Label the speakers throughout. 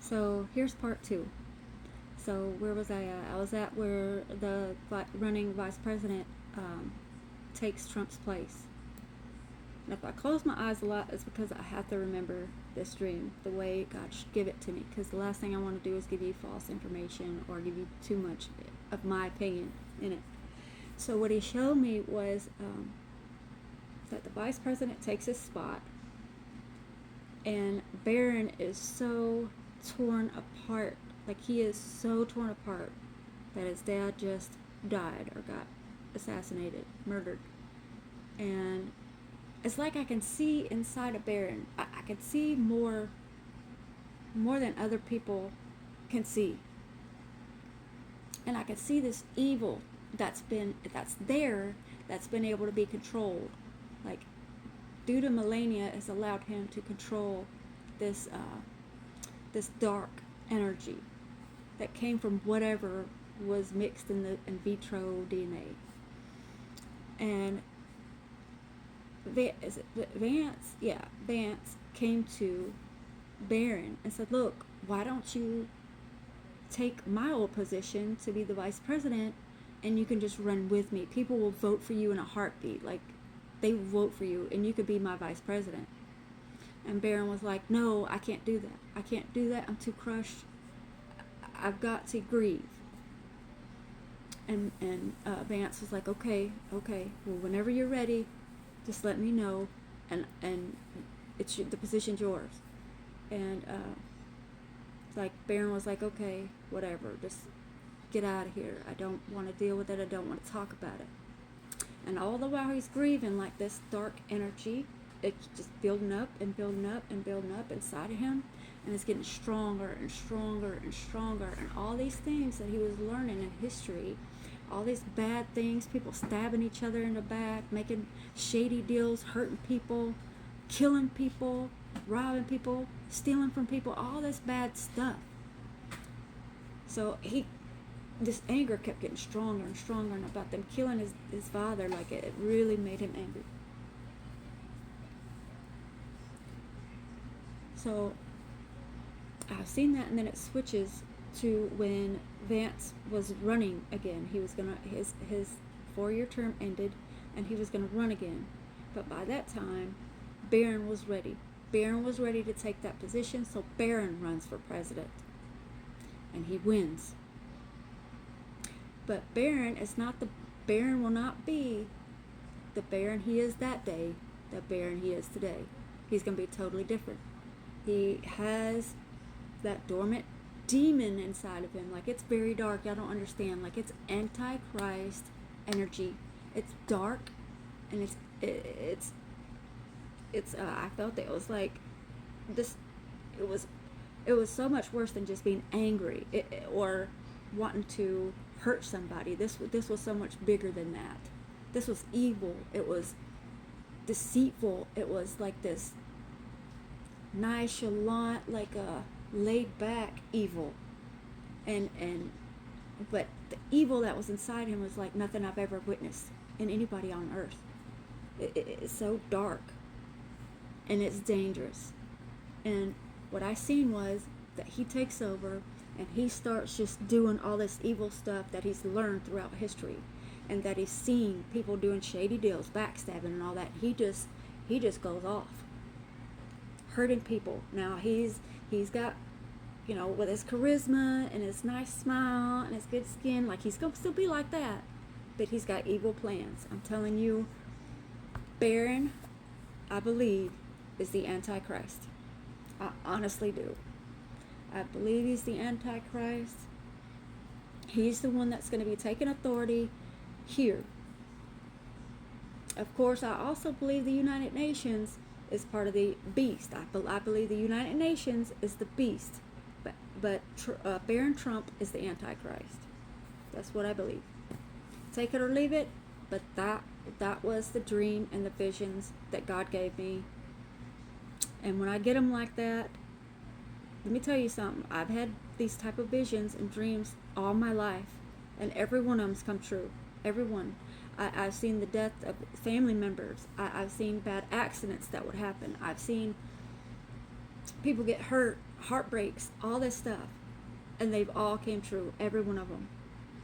Speaker 1: So here's part two. So where was I at? I was at where the running vice president takes Trump's place. And if I close my eyes a lot, it's because I have to remember this dream the way God should give it to me. Because the last thing I want to do is give you false information or give you too much of my opinion in it. So what he showed me was that the vice president takes his spot, and Barron is so torn apart. Like, he is so torn apart that his dad just died or got assassinated, murdered. And it's like I can see inside of Barron. I can see more than other people can see. And I can see this evil that's been able to be controlled. Like, due to millennia, has allowed him to control this this dark energy that came from whatever was mixed in the in vitro DNA. And Vance came to Barron and said, "Look, why don't you take my old position to be the vice president, and you can just run with me. People will vote for you in a heartbeat. Like, they will vote for you, and you could be my vice president." And Barron was like, "No, I can't do that. I can't do that. I'm too crushed. I've got to grieve." And Vance was like, okay, well, whenever you're ready, just let me know, and the position's yours." And like, Barron was like, "Okay, whatever, just get out of here. I don't want to deal with it. I don't want to talk about it." And all the while he's grieving, like, this dark energy, it's just building up and building up and building up inside of him, and it's getting stronger and stronger and stronger. And all these things that he was learning in history, all these bad things, people stabbing each other in the back, making shady deals, hurting people, killing people, robbing people, stealing from people, all this bad stuff. So this anger kept getting stronger and stronger, and about them killing his father, like, it really made him angry. So I've seen that, and then it switches to when Vance was running again. He was gonna his 4-year term ended, and he was gonna run again. But by that time, Barron was ready. Barron was ready to take that position, so Barron runs for president, and he wins. But Barron will not be the Barron he is that day, the Barron he is today. He's going to be totally different. He has that dormant demon inside of him. Like, it's very dark. I don't understand. Like, it's antichrist energy. It's dark, and it's I felt it was like this. It was so much worse than just being angry or wanting to hurt somebody. This was so much bigger than that. This was evil. It was deceitful. It was like this nonchalant, like a laid back evil, but the evil that was inside him was like nothing I've ever witnessed in anybody on earth. It's so dark, and it's dangerous. And what I seen was that he takes over, and he starts just doing all this evil stuff that he's learned throughout history, and that he's seen people doing shady deals, backstabbing and all that. He just goes off, hurting people. Now he's got, with his charisma and his nice smile and his good skin, like, he's gonna still be like that, but he's got evil plans. I'm telling you, Barron, I believe, is the Antichrist. I honestly do. I believe he's the Antichrist. He's the one that's going to be taking authority here. Of course, I also believe the United Nations is part of the beast. I believe the United Nations is the beast. But Barron Trump is the Antichrist. That's what I believe. Take it or leave it, but that was the dream and the visions that God gave me. And when I get them like that, let me tell you something. I've had these type of visions and dreams all my life, and every one of them's come true. Every one. I've seen the death of family members. I've seen bad accidents that would happen. I've seen People get hurt, heartbreaks, all this stuff. And they've all came true, every one of them.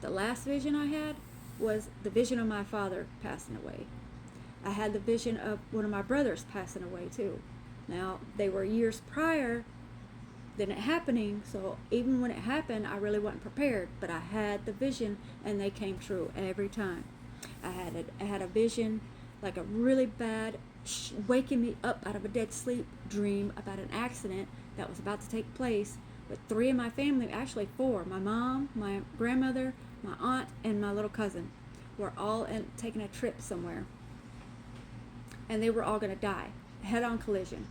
Speaker 1: The last vision I had was the vision of my father passing away. I had the vision of one of my brothers passing away too. Now, they were years prior than it happening, so even when it happened, I really wasn't prepared, but I had the vision and they came true every time. I had a vision, like a really bad, waking me up out of a dead sleep dream about an accident that was about to take place with 3 of my family, actually 4. My mom, my grandmother, my aunt, and my little cousin were all taking a trip somewhere. And they were all going to die, head-on collision.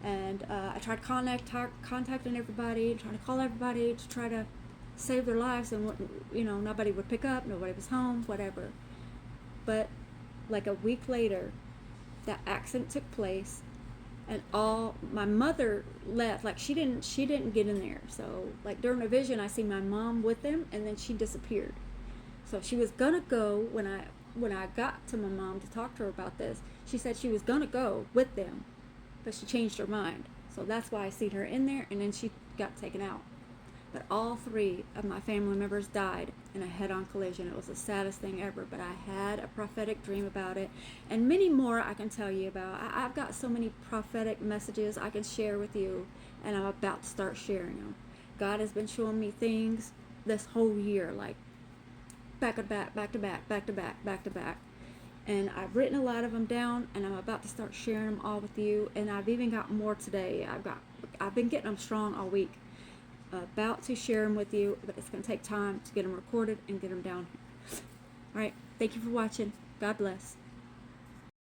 Speaker 1: And I tried contacting everybody, trying to call everybody to try to save their lives, and nobody would pick up, nobody was home, whatever. But like a week later, that accident took place, and all my mother left. Like she didn't get in there. So like during a vision, I see my mom with them, and then she disappeared. So she was gonna go when I got to my mom to talk to her about this. She said she was gonna go with them, but she changed her mind. So that's why I seen her in there, and then she got taken out. But all 3 of my family members died in a head-on collision. It was the saddest thing ever, but I had a prophetic dream about it, and many more I can tell you about. I've got so many prophetic messages I can share with you, and I'm about to start sharing them. God has been showing me things this whole year, like back to back, back to back, back to back, back to back. And I've written a lot of them down, and I'm about to start sharing them all with you, and I've even got more today. I've been getting them strong all week. About to share them with you, but it's going to take time to get them recorded and get them down here. All right, thank you for watching. God bless.